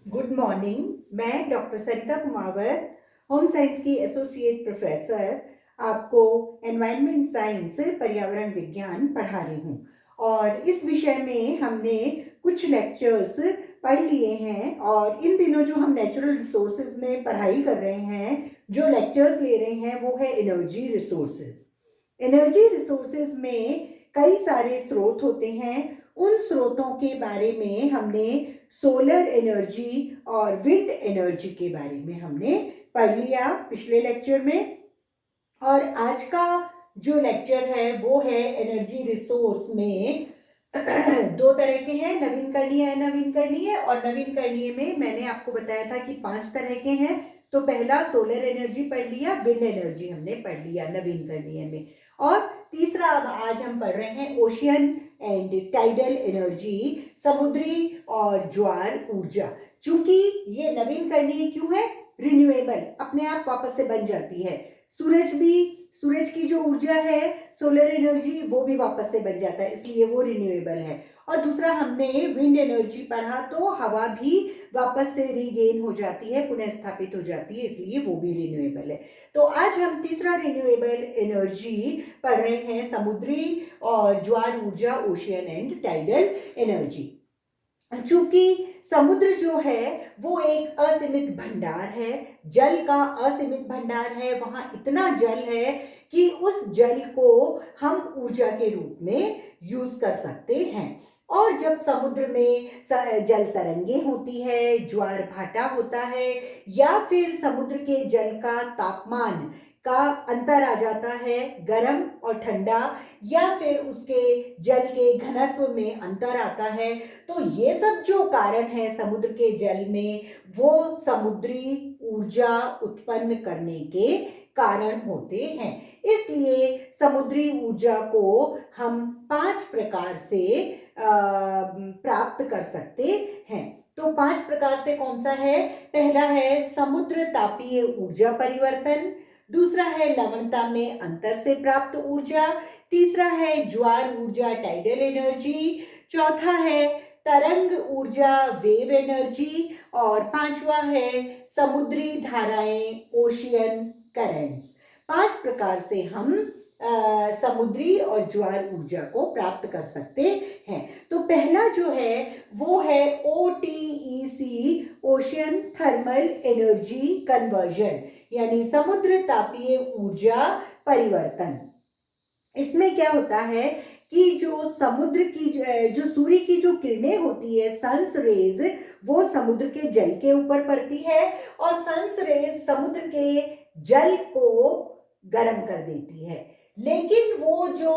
Good morning. मैं doctor सरिता Kumawat, home science की associate professor, आपको एनवायरनमेंट साइंस पर्यावरण विज्ञान पढ़ा रही हूँ। और इस विषय में हमने कुछ लेक्चर्स पढ़ लिए हैं और इन दिनों जो हम नेचुरल रिसोर्सेज में पढ़ाई कर रहे हैं, जो लेक्चर्स ले रहे हैं, वो है एनर्जी रिसोर्सेज। एनर्जी रिसोर्सेज में कई सारे स्रोत होते हैं। उन स्रोतों के बारे में हमने सोलर एनर्जी और विंड एनर्जी के बारे में हमने पढ़ लिया पिछले लेक्चर में। और आज का जो लेक्चर है वो है एनर्जी रिसोर्स में दो तरह के हैं, नवीनकरणीय अनवीनकरणीय। और नवीनकरणीय में मैंने आपको बताया था कि 5 तरह के हैं। तो पहला सोलर एनर्जी पढ़ लिया, विंड एनर्जी हमने पढ़ लिया नवीनकरणीय में। और तीसरा अब आज हम पढ़ रहे हैं ओशियन एंड टाइडल एनर्जी, समुद्री और ज्वार ऊर्जा। चूंकि ये नवीनकरणीय क्यों है? रिन्यूएबल, अपने आप वापस से बन जाती है। सूरज की जो ऊर्जा है, सोलर एनर्जी, वो भी वापस से बन जाता है, इसलिए वो रिन्यूएबल है। और दूसरा हमने विंड एनर्जी पढ़ा, तो हवा भी वापस से रीगेन हो जाती है, पुनः स्थापित हो जाती है, इसलिए वो भी रिन्यूएबल है। तो आज हम तीसरा रिन्यूएबल एनर्जी पढ़ रहे हैं, समुद्री और ज्वार ऊर्जा, ओशियन एंड टाइडल एनर्जी। चूंकि समुद्र जो है वो एक असीमित भंडार है, जल का असीमित भंडार है। वहां इतना जल है कि उस जल को हम ऊर्जा के रूप में यूज कर सकते हैं। और जब समुद्र में जल तरंगे होती है, ज्वार भाटा होता है, या फिर समुद्र के जल का तापमान का अंतर आ जाता है, गर्म और ठंडा, या फिर उसके जल के घनत्व में अंतर आता है, तो ये सब जो कारण है समुद्र के जल में, वो समुद्री ऊर्जा उत्पन्न करने के कारण होते हैं। इसलिए समुद्री ऊर्जा को हम 5 प्रकार से प्राप्त कर सकते हैं। तो 5 प्रकार से कौन सा है? पहला है समुद्र तापीय ऊर्जा परिवर्तन, दूसरा है लवणता में अंतर से प्राप्त ऊर्जा, तीसरा है ज्वार ऊर्जा टाइडल एनर्जी, चौथा है तरंग ऊर्जा वेव एनर्जी, और पांचवा है समुद्री धाराएं ओशियन करंट्स। 5 प्रकार से हम समुद्री और ज्वार ऊर्जा को प्राप्त कर सकते हैं। तो पहला जो है वो है OTEC, ocean thermal energy conversion, यानी समुद्र तापीय ऊर्जा परिवर्तन। इसमें क्या होता है कि जो समुद्र की जो सूर्य की जो किरणें होती है, सन्स रेज, वो समुद्र के जल के ऊपर पड़ती है, और सन्स रेज समुद्र के जल को गर्म कर देती है। लेकिन वो जो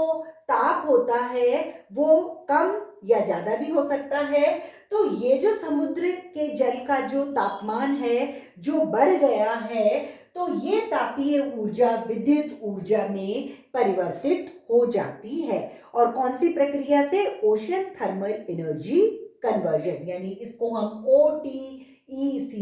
ताप होता है वो कम या ज्यादा भी हो सकता है। तो ये जो समुद्र के जल का जो तापमान है, जो बढ़ गया है, तो ये तापीय ऊर्जा विद्युत ऊर्जा में परिवर्तित हो जाती है। और कौन सी प्रक्रिया से? ओशियन थर्मल एनर्जी कन्वर्जन, यानी इसको हम OTEC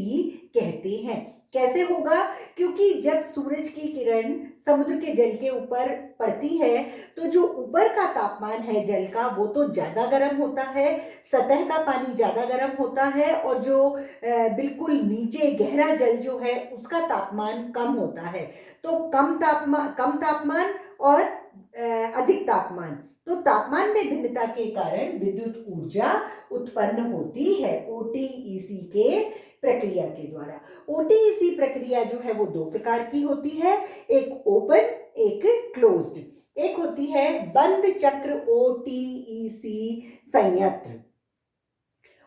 कहते हैं। कैसे होगा? क्योंकि जब सूरज की किरण समुद्र के जल के ऊपर पड़ती है, तो जो ऊपर का तापमान है जल का, वो तो ज्यादा गर्म होता है, सतह का पानी ज्यादा गर्म होता है, और जो बिल्कुल नीचे गहरा जल जो है उसका तापमान कम होता है। तो कम तापमान और अधिक तापमान, तो तापमान में भिन्नता के कारण विद्युत ऊर्जा उत्पन्न होती है OTEC के प्रक्रिया के द्वारा। OTEC प्रक्रिया जो है वो 2 प्रकार की होती है, एक ओपन, एक क्लोज्ड। एक होती है बंद चक्र OTEC संयंत्र।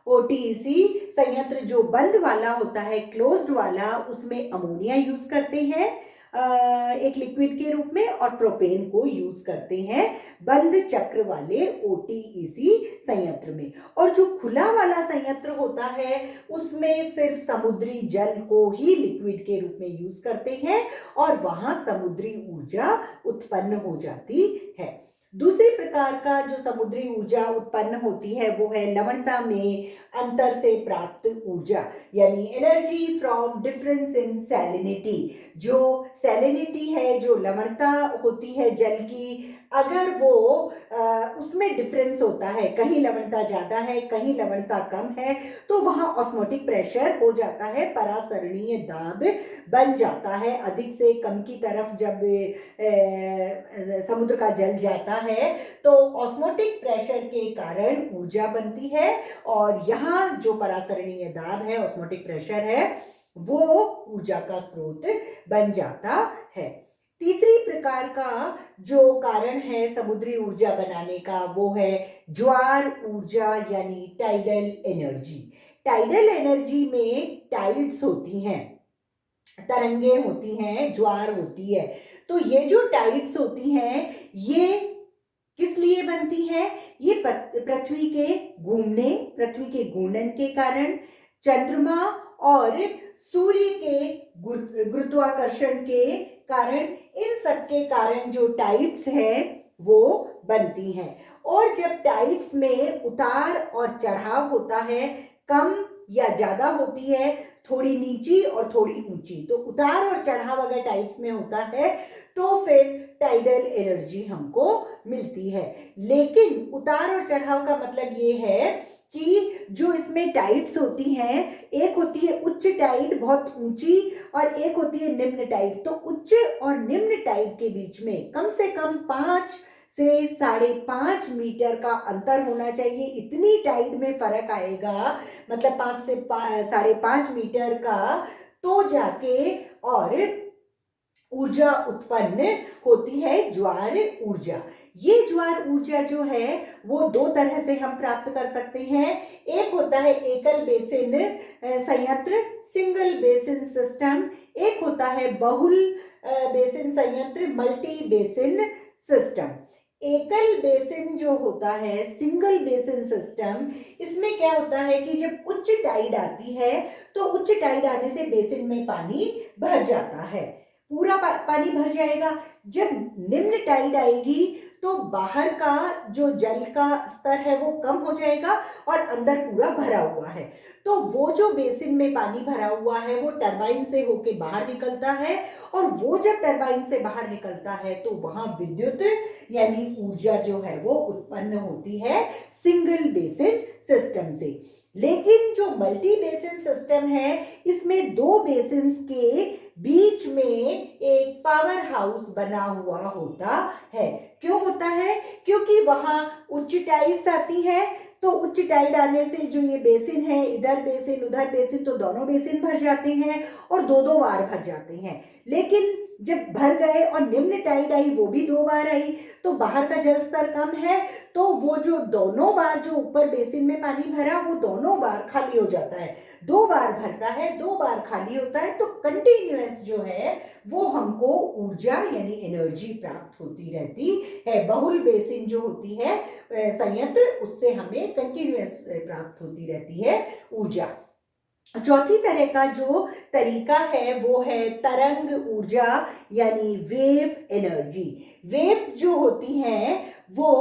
OTEC संयंत्र जो बंद वाला होता है, क्लोज्ड वाला, उसमें अमोनिया यूज करते हैं एक लिक्विड के रूप में, और प्रोपेन को यूज करते हैं बंद चक्र वाले OTEC संयंत्र में। और जो खुला वाला संयंत्र होता है उसमें सिर्फ समुद्री जल को ही लिक्विड के रूप में यूज करते हैं, और वहां समुद्री ऊर्जा उत्पन्न हो जाती है। दूसरी प्रकार का जो समुद्री ऊर्जा उत्पन्न होती है वो है लवणता में अंतर से प्राप्त ऊर्जा, यानी energy from difference in salinity. जो सैलिनिटी है, जो लवणता होती है जल की, अगर वो उसमें डिफरेंस होता है, कहीं लवणता ज़्यादा है, कहीं लवणता कम है, तो वहाँ ऑस्मोटिक प्रेशर हो जाता है, परासरणीय दाब बन जाता है। अधिक से कम की तरफ जब समुद्र का जल जाता है तो ऑस्मोटिक प्रेशर के कारण ऊर्जा बनती है, और यहाँ जो परासरणीय दाब है, ऑस्मोटिक प्रेशर है, वो ऊर्जा का स्रोत बन जाता है। तीसरी प्रकार का जो कारण है समुद्री ऊर्जा बनाने का, वो है ज्वार ऊर्जा यानी टाइडल एनर्जी। टाइडल एनर्जी में टाइड्स होती हैं, तरंगे होती हैं, ज्वार होती है। तो ये जो टाइड्स होती हैं, ये किस लिए बनती है? ये पृथ्वी के घूमने, पृथ्वी के घूर्णन के कारण, चंद्रमा और सूर्य के गुरुत्वाकर्षण के कारण, इन सब के कारण जो टाइड्स हैं वो बनती हैं। और जब टाइड्स में उतार और चढ़ाव होता है, कम या ज्यादा होती है, थोड़ी नीची और थोड़ी ऊंची, तो उतार और चढ़ाव अगर टाइड्स में होता है तो फिर टाइडल एनर्जी हमको मिलती है। लेकिन उतार और चढ़ाव का मतलब ये है कि जो इसमें टाइड्स होती हैं, एक होती है उच्च टाइड बहुत ऊंची, और एक होती है निम्न टाइड। तो उच्च और निम्न टाइड के बीच में कम से कम 5 से 5.5 मीटर का अंतर होना चाहिए। इतनी टाइड में फर्क आएगा, मतलब 5 से 5.5 मीटर का, तो जाके और ऊर्जा उत्पन्न होती है, ज्वार ऊर्जा। ये ज्वार ऊर्जा जो है वो दो तरह से हम प्राप्त कर सकते हैं। एक होता है एकल बेसिन संयंत्र, सिंगल बेसिन सिस्टम। एक होता है बहुल बेसिन संयंत्र, मल्टी बेसिन सिस्टम। एकल बेसिन जो होता है, सिंगल बेसिन सिस्टम, इसमें क्या होता है कि जब उच्च टाइड आती है तो उच्च टाइड आने से बेसिन में पानी भर जाता है, पूरा पानी भर जाएगा। जब निम्न टाइड आएगी तो बाहर का जो जल का स्तर है वो कम हो जाएगा और अंदर पूरा भरा हुआ है। तो वो जो बेसिन में पानी भरा हुआ है वो टरबाइन से होके बाहर निकलता है, और वो जब टरबाइन से बाहर निकलता है तो वहां विद्युत यानी ऊर्जा जो है वो उत्पन्न होती है सिंगल बेसिन सिस्टम से। लेकिन जो मल्टी बेसिन सिस्टम है, इसमें दो बेसिन्स के बीच में एक पावर हाउस बना हुआ होता है। क्यों होता है? क्योंकि वहां उच्च टाइड्स आती है, तो उच्च टाइड आने से जो ये बेसिन है, इधर बेसिन उधर बेसिन, तो दोनों बेसिन भर जाते हैं और दो दो बार भर जाते हैं। लेकिन जब भर गए और निम्न टाइड आई, वो भी 2 बार आई, तो बाहर का जल स्तर कम है, तो वो जो दोनों बार जो ऊपर बेसिन में पानी भरा वो दोनों बार खाली हो जाता है। 2 बार भरता है, 2 बार खाली होता है, तो कंटिन्यूअस जो है वो हमको ऊर्जा यानी एनर्जी प्राप्त होती रहती है। बहुल बेसिन जो होती है संयंत्र, उससे हमें कंटिन्यूअस प्राप्त होती रहती है ऊर्जा। चौथी तरह का जो तरीका है वो है तरंग ऊर्जा यानी वेव एनर्जी। वेव्स जो होती हैं वो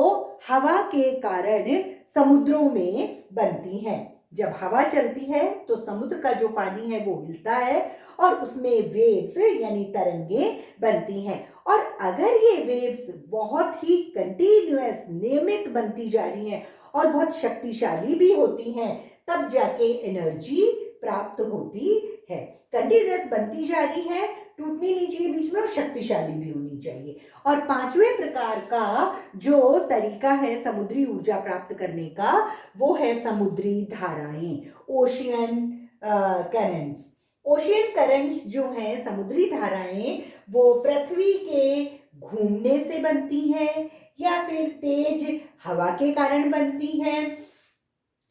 हवा के कारण समुद्रों में बनती हैं। जब हवा चलती है तो समुद्र का जो पानी है वो हिलता है और उसमें वेव्स यानी तरंगे बनती हैं। और अगर ये वेव्स बहुत ही कंटिन्यूअस नियमित बनती जा रही हैं और बहुत शक्तिशाली भी होती हैं, तब जाके एनर्जी प्राप्त होती है। कंटिन्यूअस बनती जा रही है, टूटनी नहीं चाहिए बीच में, और शक्तिशाली भी होनी चाहिए। और पांचवें प्रकार का जो तरीका है समुद्री ऊर्जा प्राप्त करने का, वो है समुद्री धाराएं, ओशियन करंट्स। ओशियन करंट्स जो हैं, समुद्री धाराएं, वो पृथ्वी के घूमने से बनती हैं, या फिर तेज हवा के कारण बनती हैं,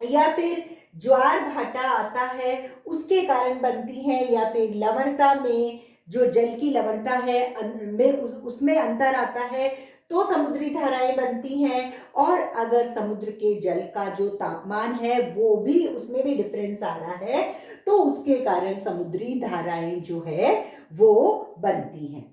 या फिर ज्वार भाटा आता है उसके कारण बनती हैं, या फिर लवणता में जो जल की लवणता है उसमें अंतर आता है तो समुद्री धाराएं बनती हैं। और अगर समुद्र के जल का जो तापमान है वो भी, उसमें भी डिफरेंस आ रहा है, तो उसके कारण समुद्री धाराएं जो है वो बनती हैं।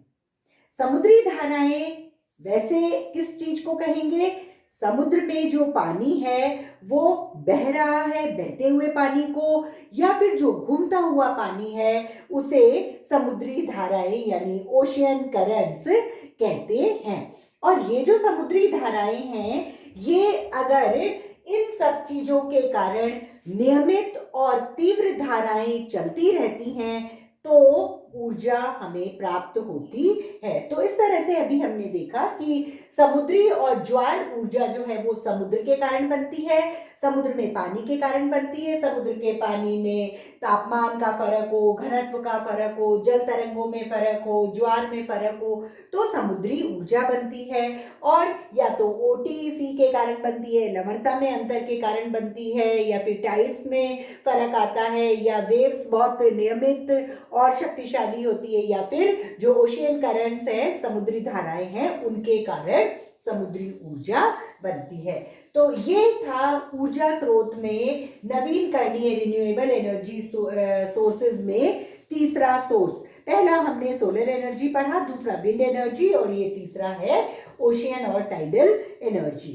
समुद्री धाराएं वैसे किस चीज को कहेंगे? समुद्र में जो पानी है वो बह रहा है, बहते हुए पानी को, या फिर जो घूमता हुआ पानी है उसे समुद्री धाराएं यानी ओशियन करंट्स कहते हैं। और ये जो समुद्री धाराएं हैं, ये अगर इन सब चीजों के कारण नियमित और तीव्र धाराएं चलती रहती हैं तो ऊर्जा हमें प्राप्त होती है। तो इस तरह से अभी हमने देखा कि समुद्री और ज्वार ऊर्जा जो है वो समुद्र के कारण बनती है, समुद्र में पानी के कारण बनती है, समुद्र के पानी में तापमान का फर्क हो, घनत्व का फर्क हो, जल तरंगों में फर्क हो, ज्वार में फर्क हो, तो समुद्री ऊर्जा बनती है। और या तो ओटीसी के कारण बनती है, लवणता में अंतर के कारण बनती है, या फिर टाइड्स में फर्क आता है, या वेव्स बहुत नियमित और शक्तिशाली होती है, या फिर जो ओशियन करंट्स हैं, समुद्री धाराएं हैं, उनके कारण समुद्री ऊर्जा बनती है। तो ये था ऊर्जा स्रोत में नवीनकरणीय रिन्यूएबल एनर्जी सोर्सेज में तीसरा सोर्स। पहला हमने सोलर एनर्जी पढ़ा, दूसरा विंड एनर्जी, और ये तीसरा है ओशियन और टाइडल एनर्जी।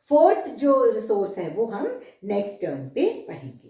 फोर्थ जो रिसोर्स है वो हम नेक्स्ट टर्न पे पढ़ेंगे।